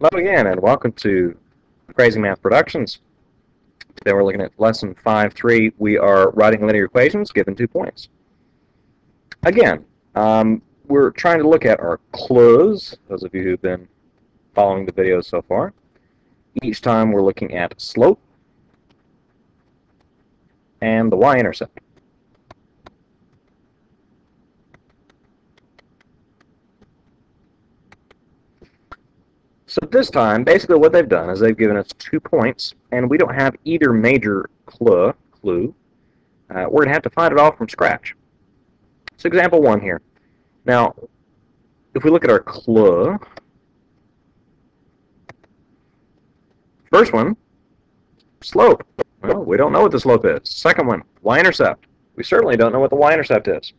Hello again, and welcome to Crazy Math Productions. Today we're looking at Lesson 5-3. We are writing linear equations given 2 points. Again, we're trying to look at our clues, those of you who've been following the videos so far. Each time we're looking at slope and the y-intercept. So this time, basically what they've done is they've given us 2 points, and we don't have either major clue. We're going to have to find it all from scratch. So example 1 here. Now, if we look at our clue, first one, slope. Well, we don't know what the slope is. Second one, y-intercept. We certainly don't know what the y-intercept is.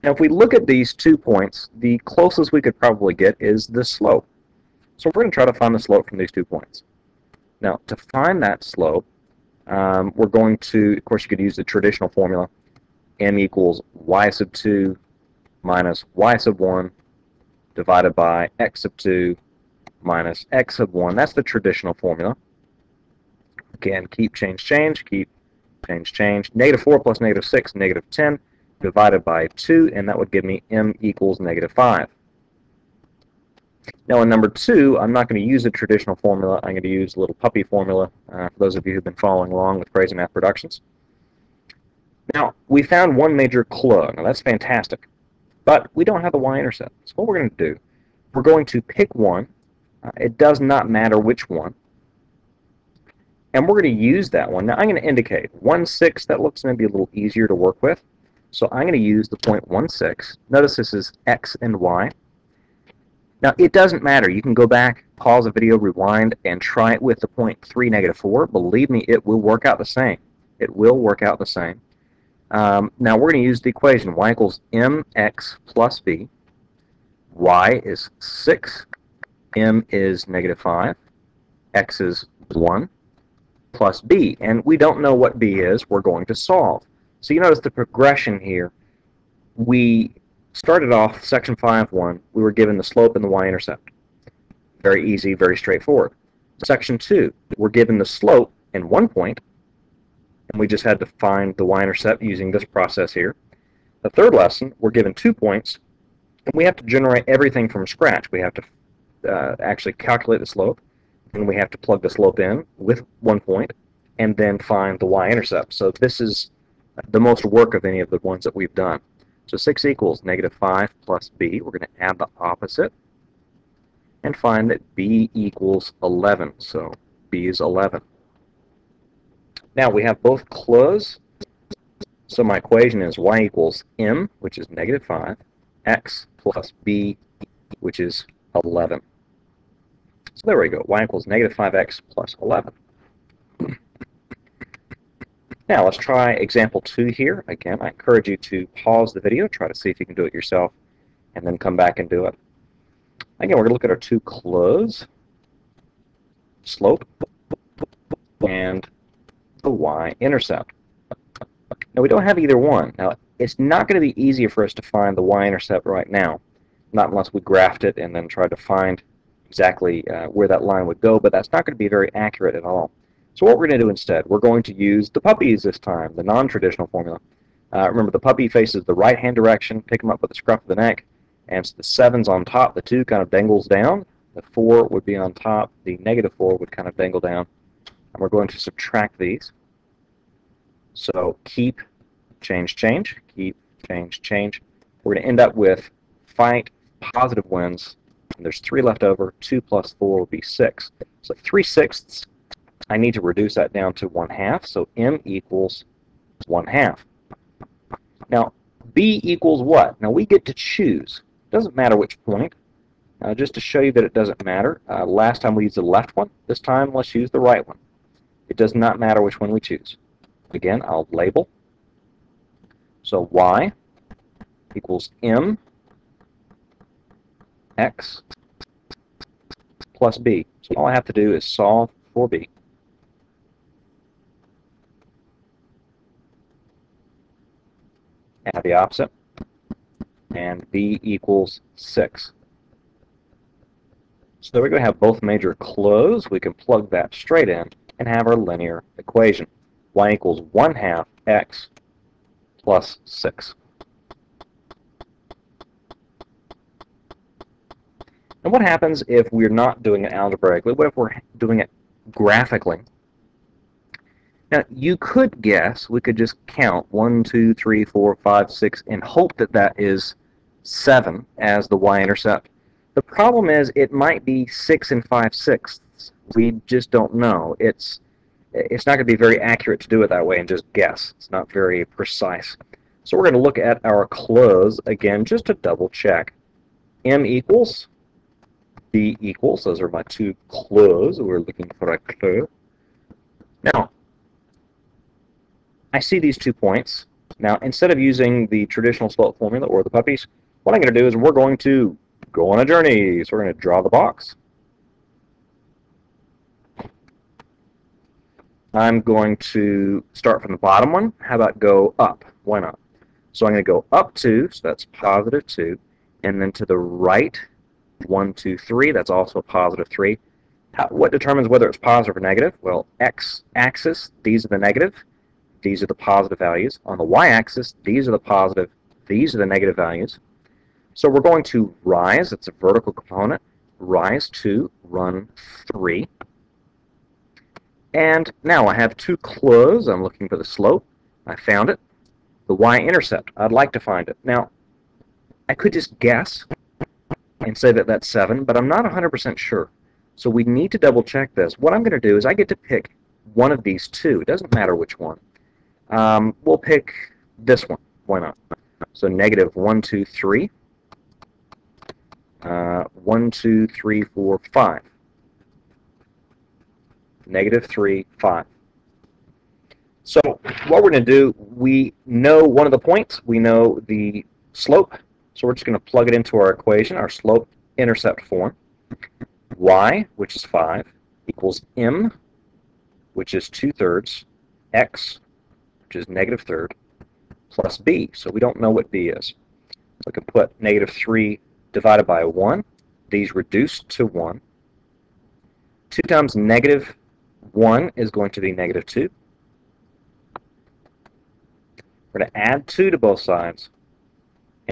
Now, if we look at these 2 points, the closest we could probably get is the slope. So we're going to try to find the slope from these 2 points. Now, to find that slope, we're going to, of course, you could use the traditional formula, m equals y sub 2 minus y sub 1 divided by x sub 2 minus x sub 1. That's the traditional formula. Again, keep, change, change, keep, change, change. Negative 4 plus negative 6, negative 10, divided by 2, and that would give me m equals negative 5. Now in number 2, I'm not going to use a traditional formula. I'm going to use a little puppy formula for those of you who've been following along with Crazy Math Productions. Now, we found one major clue. Now that's fantastic. But we don't have the y-intercept. So what we're going to do, we're going to pick one. It does not matter which one. And we're going to use that one. Now I'm going to indicate 1, 6. That looks maybe a little easier to work with. So I'm going to use the point 1, 6. Notice this is x and y. Now, it doesn't matter. You can go back, pause the video, rewind, and try it with the point 3, negative 4. Believe me, it will work out the same. It will work out the same. Now, we're going to use the equation y equals mx plus b. Y is 6. M is negative 5. X is 1 plus b. And we don't know what b is. We're going to solve. So you notice the progression here. We started off section 5.1, we were given the slope and the y-intercept. Very easy, very straightforward. Section 2, we're given the slope in 1 point, and we just had to find the y-intercept using this process here. The third lesson, we're given 2 points, and we have to generate everything from scratch. We have to actually calculate the slope, and we have to plug the slope in with 1 point, and then find the y-intercept. So this is the most work of any of the ones that we've done. So 6 equals negative 5 plus b. We're going to add the opposite and find that b equals 11. So b is 11. Now we have both clues. So my equation is y equals m, which is negative 5, x plus b, which is 11. So there we go. Y equals negative 5x plus 11. Now let's try example 2 here. Again, I encourage you to pause the video, try to see if you can do it yourself, and then come back and do it. Again, we're going to look at our 2 clues, slope and the y-intercept. Now we don't have either one. Now it's not going to be easier for us to find the y-intercept right now, not unless we graphed it and then try to find exactly where that line would go, but that's not going to be very accurate at all. So what we're going to do instead, we're going to use the puppies this time, the non-traditional formula. Remember, the puppy faces the right-hand direction, pick them up with the scruff of the neck, and so the 7's on top, the 2 kind of dangles down, the 4 would be on top, the negative 4 would kind of dangle down, and we're going to subtract these. So keep, change, change, keep, change, change. We're going to end up with 5 positive wins, and there's 3 left over, 2 plus 4 would be 6. So 3/6. I need to reduce that down to 1/2, so m equals 1/2. Now, b equals what? Now, we get to choose. It doesn't matter which point. Just to show you that it doesn't matter, last time we used the left one. This time, let's use the right one. It does not matter which one we choose. Again, I'll label. So y equals m x plus b. So all I have to do is solve for b. Add the opposite, and b equals 6. So there we go, have both major closed. We can plug that straight in and have our linear equation. Y equals 1/2 x plus 6. And what happens if we're not doing it algebraically? What if we're doing it graphically? Now, you could guess, we could just count 1, 2, 3, 4, 5, 6, and hope that that is 7 as the y-intercept. The problem is it might be 6 and 5/6. We just don't know. It's not going to be very accurate to do it that way and just guess. It's not very precise. So we're going to look at our close again just to double check. M equals, B equals, those are my two close. We're looking for a close. Now, I see these 2 points. Now, instead of using the traditional slope formula or the puppies, what I'm going to do is we're going to go on a journey. So we're going to draw the box. I'm going to start from the bottom one. How about go up? Why not? So I'm going to go up 2, so that's positive 2, and then to the right, 1, 2, 3, that's also a positive 3. What determines whether it's positive or negative? Well, x-axis, these are the negative, these are the positive values. On the y-axis, these are the positive, these are the negative values. So we're going to rise, it's a vertical component, rise 2, run 3. And now I have 2 close. I'm looking for the slope. I found it. The y-intercept, I'd like to find it. Now, I could just guess and say that that's 7, but I'm not 100% sure. So we need to double check this. What I'm going to do is I get to pick one of these 2. It doesn't matter which one. We'll pick this one. Why not? So negative 1, 2, 3. 1, 2, 3, 4, 5. Negative 3, 5. So what we're going to do, we know one of the points. We know the slope. So we're just going to plug it into our equation, our slope-intercept form. Y, which is 5, equals m, which is 2/3, x, which is negative third, plus b. So we don't know what b is. So I can put negative 3 divided by 1. These reduce to 1. 2 times negative 1 is going to be negative 2. We're going to add 2 to both sides,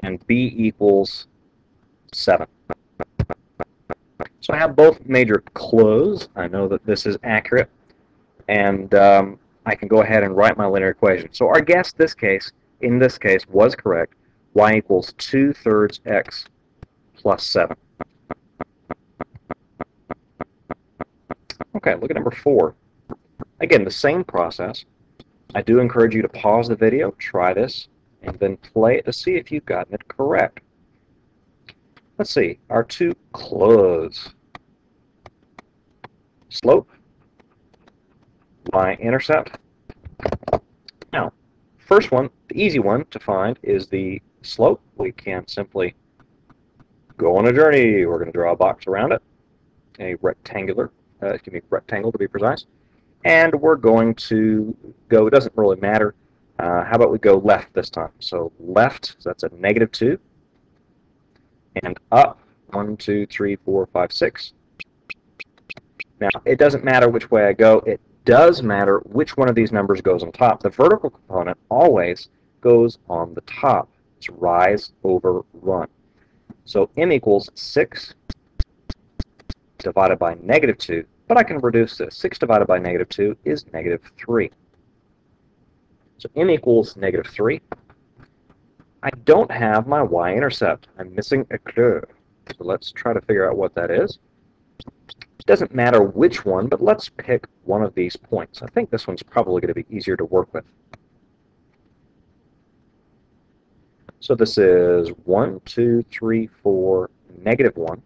and b equals 7. So I have both major close. I know that this is accurate, and I can go ahead and write my linear equation. So our guess in this case, was correct. Y equals 2/3 x plus 7. Okay, look at number 4. Again, the same process. I do encourage you to pause the video, try this, and then play it to see if you've gotten it correct. Let's see, our 2 close. Slope, y-intercept. Now, first one, the easy one to find is the slope. We can simply go on a journey. We're going to draw a box around it, a rectangle to be precise. And we're going to go, it doesn't really matter. How about we go left this time? So left, so that's a negative 2. And up, 1, 2, 3, 4, 5, 6. Now, it doesn't matter which way I go. It does matter which one of these numbers goes on top. The vertical component always goes on the top. It's rise over run. So m equals 6 divided by negative 2. But I can reduce this. 6 divided by negative 2 is negative 3. So m equals negative 3. I don't have my y-intercept. I'm missing a curve. So let's try to figure out what that is. It doesn't matter which one, but let's pick one of these points. I think this one's probably going to be easier to work with. So this is 1, 2, 3, 4, negative 1.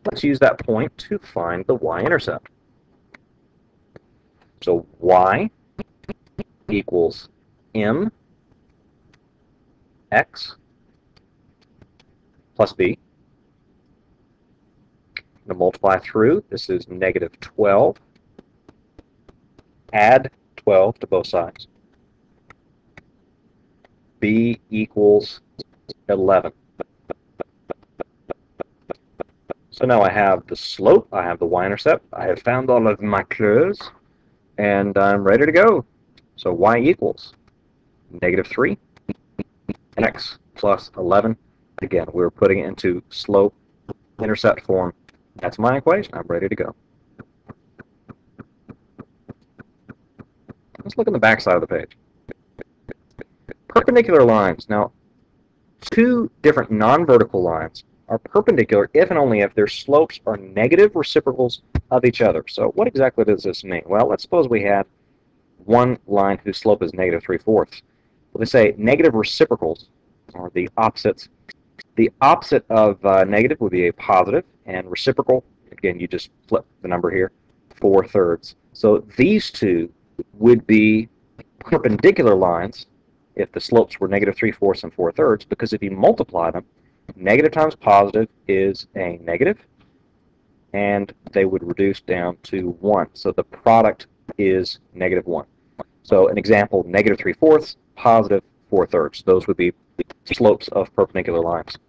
Let's use that point to find the y-intercept. So y equals m x plus b. I'm going to multiply through. This is negative 12. Add 12 to both sides. B equals 11. So now I have the slope, I have the y-intercept, I have found all of my clues, and I'm ready to go. So y equals -3 x plus 11. Again, we're putting it into slope-intercept form. That's my equation. I'm ready to go. Let's look on the back side of the page. Perpendicular lines. Now, two different non-vertical lines are perpendicular if and only if their slopes are negative reciprocals of each other. So what exactly does this mean? Well, let's suppose we had one line whose slope is -3/4. Well, they say negative reciprocals are the opposites. The opposite of negative would be a positive, and reciprocal, again, you just flip the number here, 4/3. So these two would be perpendicular lines if the slopes were -3/4 and 4/3, because if you multiply them, negative times positive is a negative, and they would reduce down to 1. So the product is -1. So an example, -3/4, positive 4/3. Those would be slopes of perpendicular lines.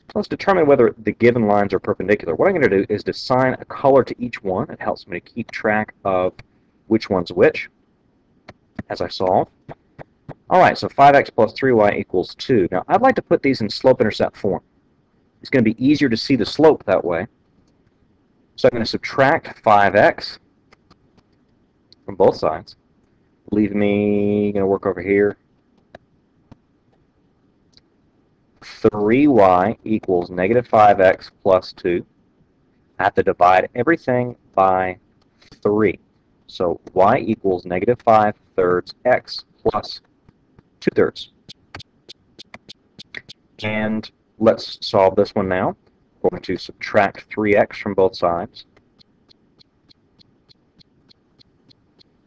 So let's determine whether the given lines are perpendicular. What I'm going to do is assign a color to each one. It helps me to keep track of which one's which as I solve. All right, so 5x plus 3y equals 2. Now, I'd like to put these in slope-intercept form. It's going to be easier to see the slope that way. So I'm going to subtract 5x from both sides. Leave me, going to work over here. 3y equals -5x plus 2. I have to divide everything by 3. So y equals -5/3 x plus 2/3. And let's solve this one now. We're going to subtract 3x from both sides.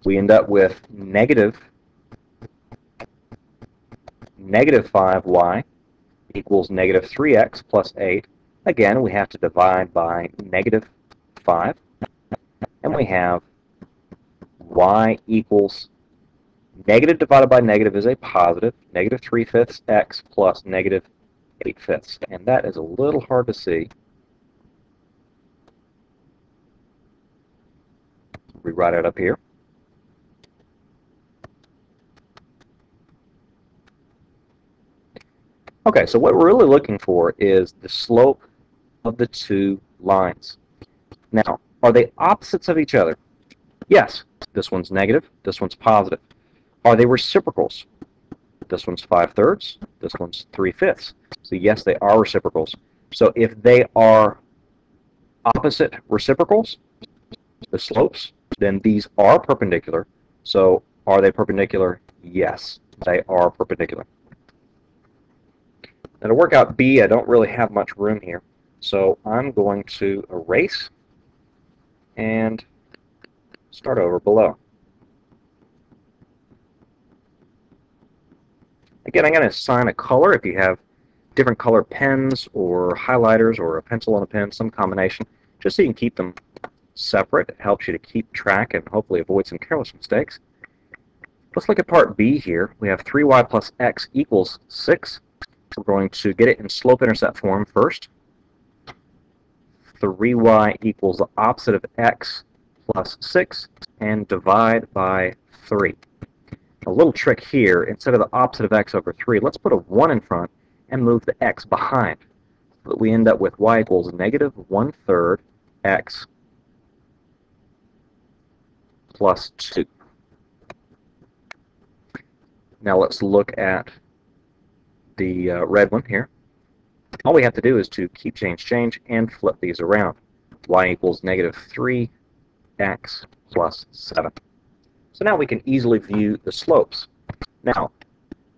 We end up with -5y equals -3x plus 8. Again, we have to divide by -5. And we have y equals negative divided by negative is a positive, -3/5 x plus -8/5. And that is a little hard to see. Rewrite it up here. Okay, so what we're really looking for is the slope of the two lines. Now, are they opposites of each other? Yes. This one's negative, this one's positive. Are they reciprocals? This one's 5/3, this one's 3/5. So yes, they are reciprocals. So if they are opposite reciprocals, the slopes, then these are perpendicular. So are they perpendicular? Yes, they are perpendicular. Now to work out B, I don't really have much room here. So I'm going to erase and start over below. Again, I'm going to assign a color. If you have different color pens or highlighters or a pencil and a pen, some combination, just so you can keep them separate. It helps you to keep track and hopefully avoid some careless mistakes. Let's look at part B here. We have 3y plus x equals 6. We're going to get it in slope-intercept form first. 3y equals the opposite of x plus 6, and divide by 3. A little trick here, instead of the opposite of x over 3, let's put a 1 in front and move the x behind. So that we end up with y equals -1/3 x plus 2. Now let's look at the red one here. All we have to do is to keep change, and flip these around. Y equals -3x plus 7. So now we can easily view the slopes. Now,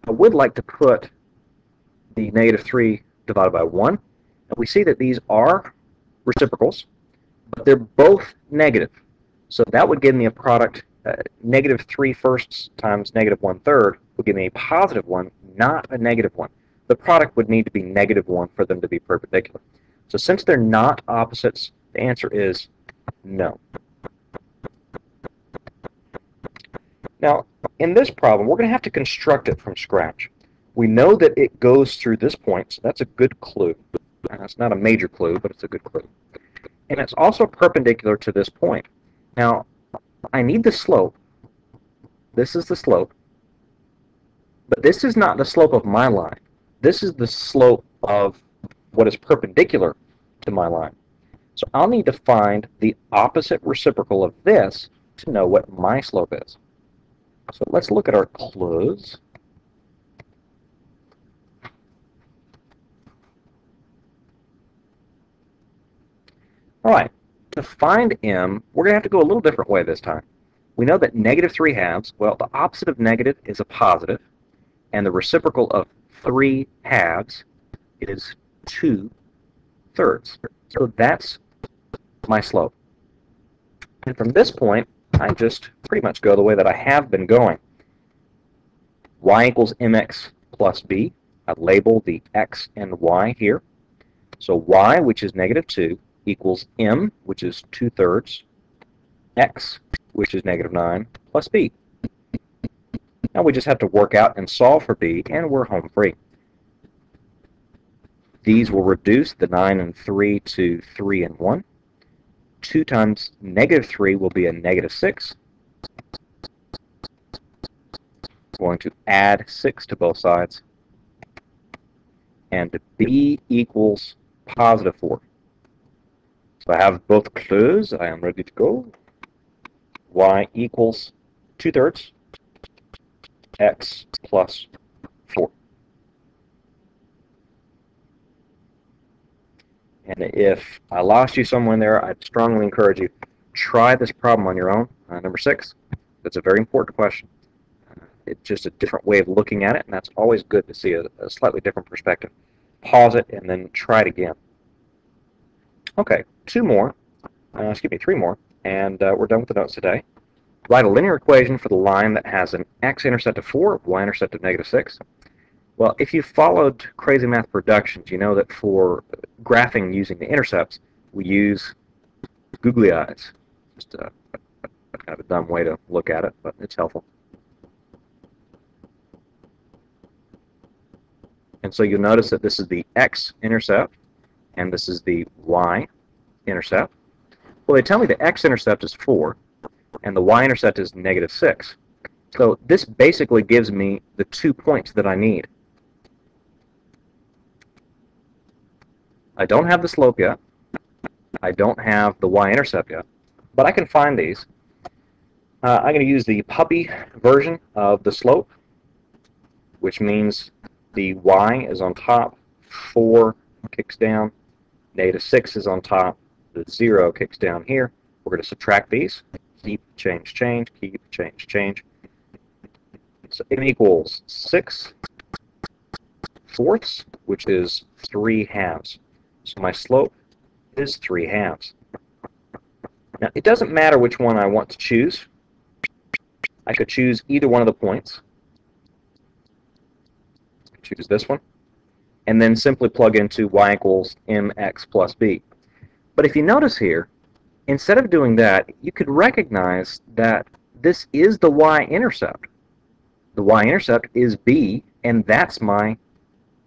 I would like to put the -3 divided by 1, and we see that these are reciprocals, but they're both negative. So that would give me a product, -3/1 times -1/3 would give me a positive 1, not a negative 1. The product would need to be -1 for them to be perpendicular. So since they're not opposites, the answer is no. Now, in this problem, we're going to have to construct it from scratch. We know that it goes through this point, so that's a good clue. It's not a major clue, but it's a good clue. And it's also perpendicular to this point. Now, I need the slope. This is the slope. But this is not the slope of my line. This is the slope of what is perpendicular to my line. So I'll need to find the opposite reciprocal of this to know what my slope is. So let's look at our clues. All right, to find m, we're going to have to go a little different way this time. We know that negative 3/2, well, the opposite of negative is a positive, and the reciprocal of 3/2 is 2/3. So that's my slope. And from this point, I just pretty much go the way that I have been going. Y equals mx plus b. I label the x and y here. So y, which is negative 2, equals m, which is 2/3, x, which is negative 9, plus b. Now we just have to work out and solve for b, and we're home free. These will reduce the 9 and 3 to 3 and 1. 2 times negative 3 will be a negative 6. We're going to add 6 to both sides. And b equals positive 4. So I have both clues. I am ready to go. Y equals 2/3, x plus 4. And if I lost you somewhere in there, I'd strongly encourage you, try this problem on your own. Number 6. That's a very important question. It's just a different way of looking at it, and that's always good to see a slightly different perspective. Pause it and then try it again. Okay, 3 more, and we're done with the notes today. Write a linear equation for the line that has an x-intercept of 4, y-intercept of negative 6. Well, if you followed Crazy Math Productions, you know that for graphing using the intercepts, we use googly eyes. Just kind of a dumb way to look at it, but it's helpful. And so you'll notice that this is the x-intercept, and this is the y-intercept. Well, they tell me the x-intercept is 4, and the y-intercept is negative 6. So this basically gives me the 2 points that I need. I don't have the slope yet. I don't have the y-intercept yet, but I can find these. I'm going to use the puppy version of the slope, which means the y is on top, 4 kicks down, negative 6 is on top, the 0 kicks down here. We're going to subtract these. Keep, change, change, keep, change, change. So m equals 6/4, which is 3/2. So my slope is 3/2. Now, it doesn't matter which one I want to choose. I could choose either one of the points. Choose this one, and then simply plug into y equals mx plus b. But if you notice here, instead of doing that, you could recognize that this is the y-intercept. The y-intercept is b, and that's my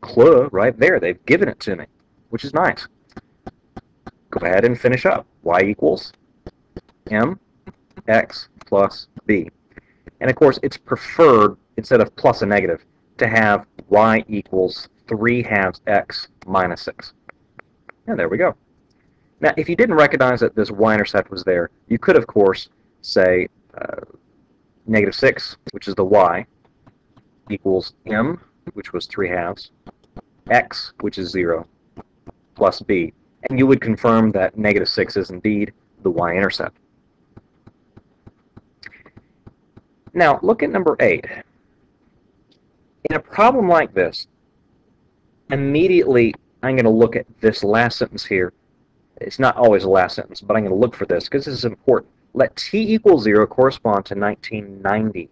clue right there. They've given it to me, which is nice. Go ahead and finish up. Y equals mx plus b. And of course, it's preferred, instead of plus a negative, to have y equals 3/2 x minus 6. And there we go. Now, if you didn't recognize that this y-intercept was there, you could, of course, say negative 6, which is the y, equals m, which was 3/2, x, which is 0, plus b. And you would confirm that negative 6 is indeed the y-intercept. Now, look at number 8. In a problem like this, immediately I'm going to look at this last sentence here. It's not always the last sentence, but I'm going to look for this because this is important. Let t equal 0 correspond to 1990.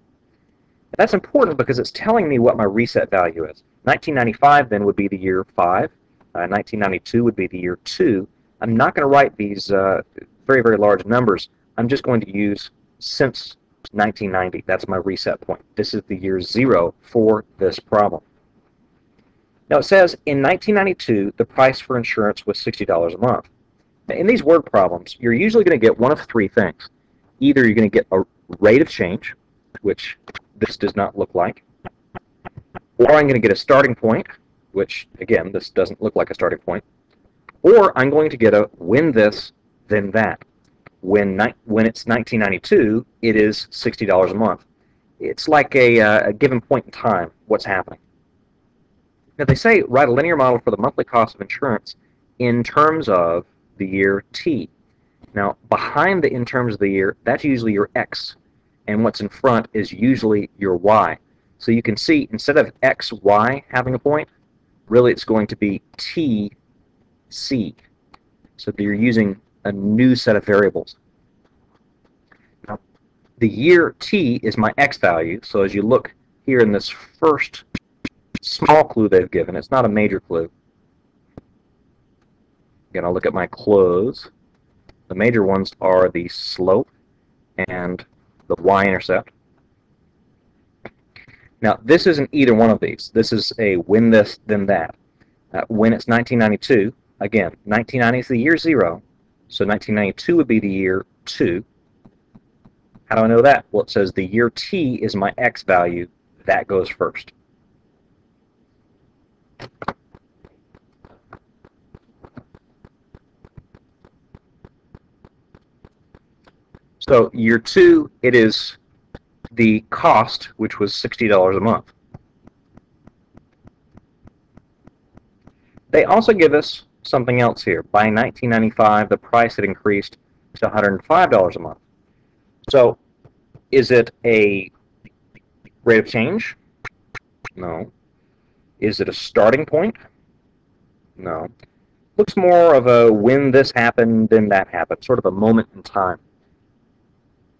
That's important because it's telling me what my reset value is. 1995 then would be the year 5. 1992 would be the year 2. I'm not going to write these very, very large numbers. I'm just going to use since 1990. That's my reset point. This is the year 0 for this problem. Now it says, in 1992, the price for insurance was $60 a month. Now, in these word problems, you're usually going to get one of three things. Either you're going to get a rate of change, which this does not look like, or I'm going to get a starting point, which, again, this doesn't look like a starting point, or I'm going to get a when this, then that. When it's 1992, it is $60 a month. It's like a given point in time, what's happening. Now, they say write a linear model for the monthly cost of insurance in terms of the year T. Now, behind the in terms of the year, that's usually your X, and what's in front is usually your Y. So you can see, instead of X, Y having a point, really it's going to be T, C. So you're using a new set of variables. Now, the year T is my X value, so as you look here in this first small clue they've given, it's not a major clue. Again, I'll look at my clues. The major ones are the slope and the y-intercept. Now, this isn't either one of these. This is a when this, then that. When it's 1992, again, 1990 is the year 0, so 1992 would be the year 2. How do I know that? Well, it says the year T is my X value. That goes first. So year 2, it is the cost, which was $60 a month. They also give us something else here. By 1995, the price had increased to $105 a month. So is it a rate of change? No. Is it a starting point? No. Looks more of a when this happened, then that happened, sort of a moment in time.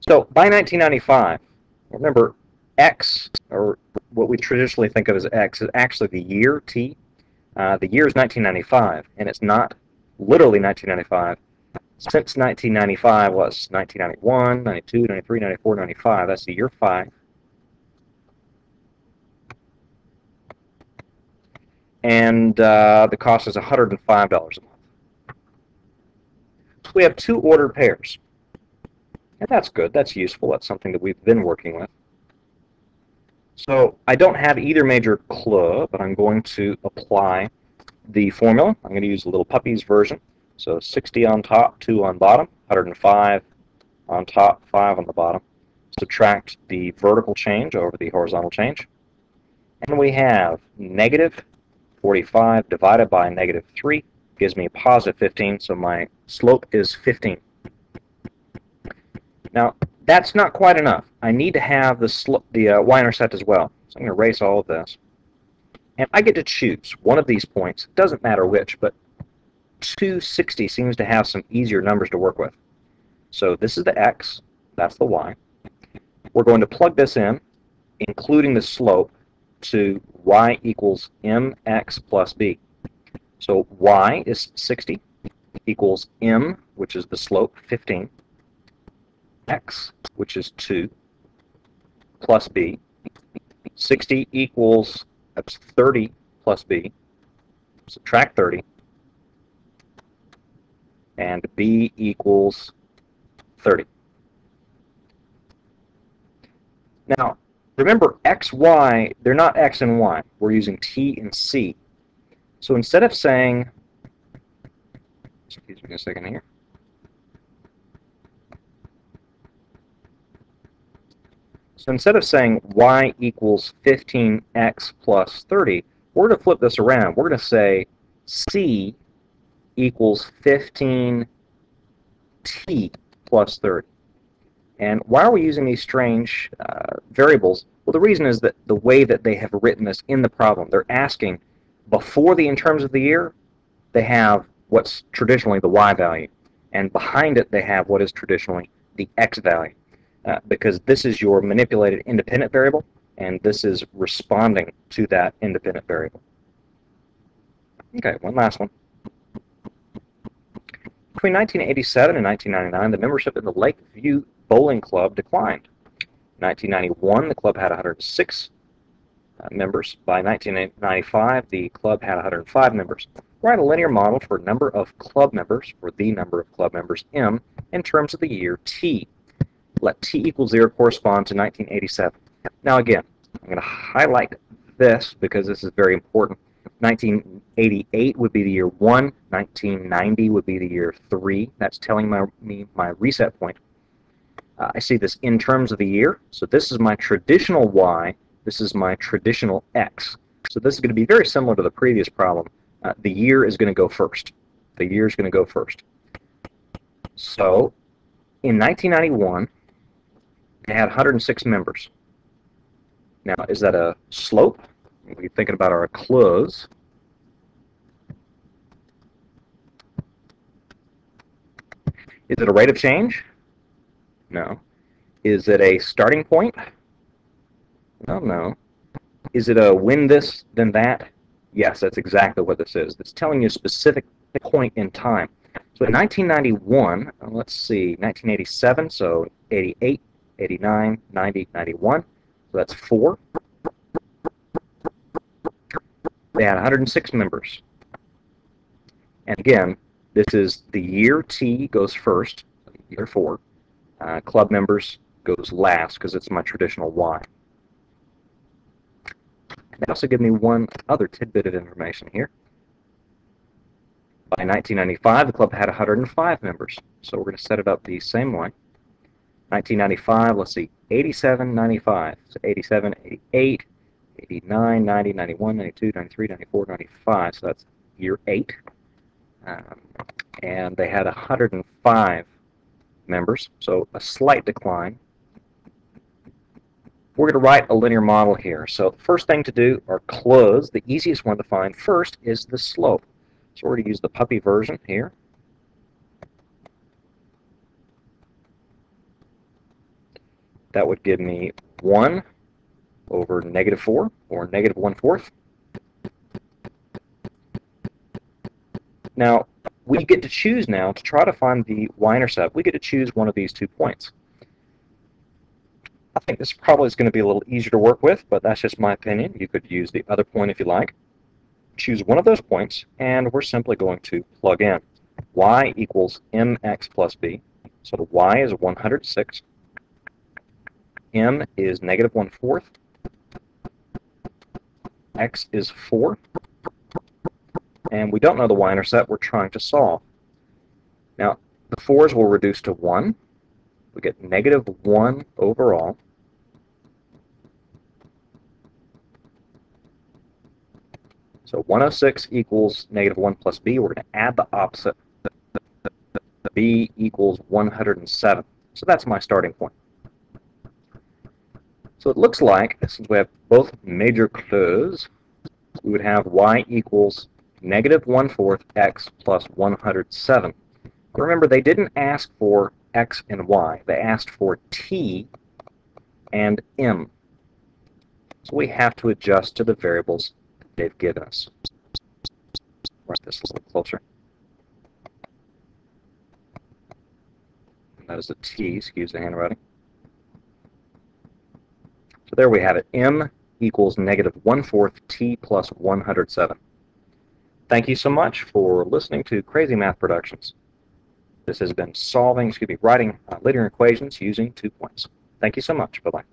So by 1995, remember, X, or what we traditionally think of as X, is actually the year T. The year is 1995, and it's not literally 1995. Since 1995 was 1991, 92, 93, 94, 95. That's the year 5. And the cost is $105 a month. So we have two ordered pairs. And that's good. That's useful. That's something that we've been working with. So I don't have either major clue, but I'm going to apply the formula. I'm going to use a little puppy's version. So 60 on top, 2 on bottom, 105 on top, 5 on the bottom. Subtract the vertical change over the horizontal change. And we have negative 45 divided by negative 3 gives me a positive 15, so my slope is 15. Now, that's not quite enough. I need to have the y-intercept as well. So I'm going to erase all of this. And I get to choose one of these points. It doesn't matter which, but 260 seems to have some easier numbers to work with. So this is the x, that's the y. We're going to plug this in, including the slope, to y equals mx plus b. So y is 60 equals m, which is the slope, 15. X, which is 2, plus b. 60 equals, that's 30 plus b. Subtract 30. And b equals 30. Now, remember, x, y, they're not x and y. We're using t and c. So instead of saying, excuse me a second here. So instead of saying y equals 15x plus 30, we're going to flip this around. We're going to say c equals 15t plus 30. And why are we using these strange variables? Well, the reason is that the way that they have written this in the problem, they're asking before the in terms of the year, they have what's traditionally the y value. And behind it, they have what is traditionally the x value. Because this is your manipulated independent variable, and this is responding to that independent variable. Okay, one last one. Between 1987 and 1999, the membership in the Lakeview Bowling Club declined. In 1991, the club had 106 members. By 1995, the club had 105 members. Write a linear model for number of club members, or the number of club members, M, in terms of the year T. Let T equal 0 correspond to 1987. Now again, I'm going to highlight this because this is very important. 1988 would be the year 1. 1990 would be the year 3. That's telling me my reset point. I see this in terms of the year. So this is my traditional Y. This is my traditional X. So this is going to be very similar to the previous problem. The year is going to go first. The year is going to go first. So in 1991, they had 106 members. Now, is that a slope? We're thinking about our close. Is it a rate of change? No. Is it a starting point? No. Is it a when this, then that? Yes, that's exactly what this is. It's telling you a specific point in time. So in 1991, let's see, 1987, so 88, 89, 90, 91. So that's 4. They had 106 members. And again, this is the year T goes first, year 4. Club members goes last because it's my traditional Y. They also give me one other tidbit of information here. By 1995, the club had 105 members. So we're going to set it up the same way. 1995, let's see, 87, 95. So 87, 88, 89, 90, 91, 92, 93, 94, 95. So that's year 8. And they had 105 members, so a slight decline. We're going to write a linear model here. So the first thing to do, or close, the easiest one to find first is the slope. So we're going to use the puppy version here. That would give me 1 over -4, or -1/4. Now, we get to choose now, to try to find the y-intercept, we get to choose one of these 2 points. I think this probably is going to be a little easier to work with, but that's just my opinion. You could use the other point if you like. Choose one of those points, and we're simply going to plug in. Y equals mx plus b. So the y is 106. M is -1/4. X is 4. And we don't know the y-intercept we're trying to solve. Now, the 4's will reduce to 1. We get -1 overall. So 106 equals -1 plus b. We're going to add the opposite. B equals 107. So that's my starting point. So it looks like, since we have both major clues, we would have y equals -1/4 x plus 107. But remember, they didn't ask for x and y. They asked for t and m. So we have to adjust to the variables they've given us. Write this a little closer. And that is a t, excuse the handwriting. So there we have it. M equals -1/4 t plus 107. Thank you so much for listening to Crazy Math Productions. This has been writing linear equations using 2 points. Thank you so much. Bye-bye.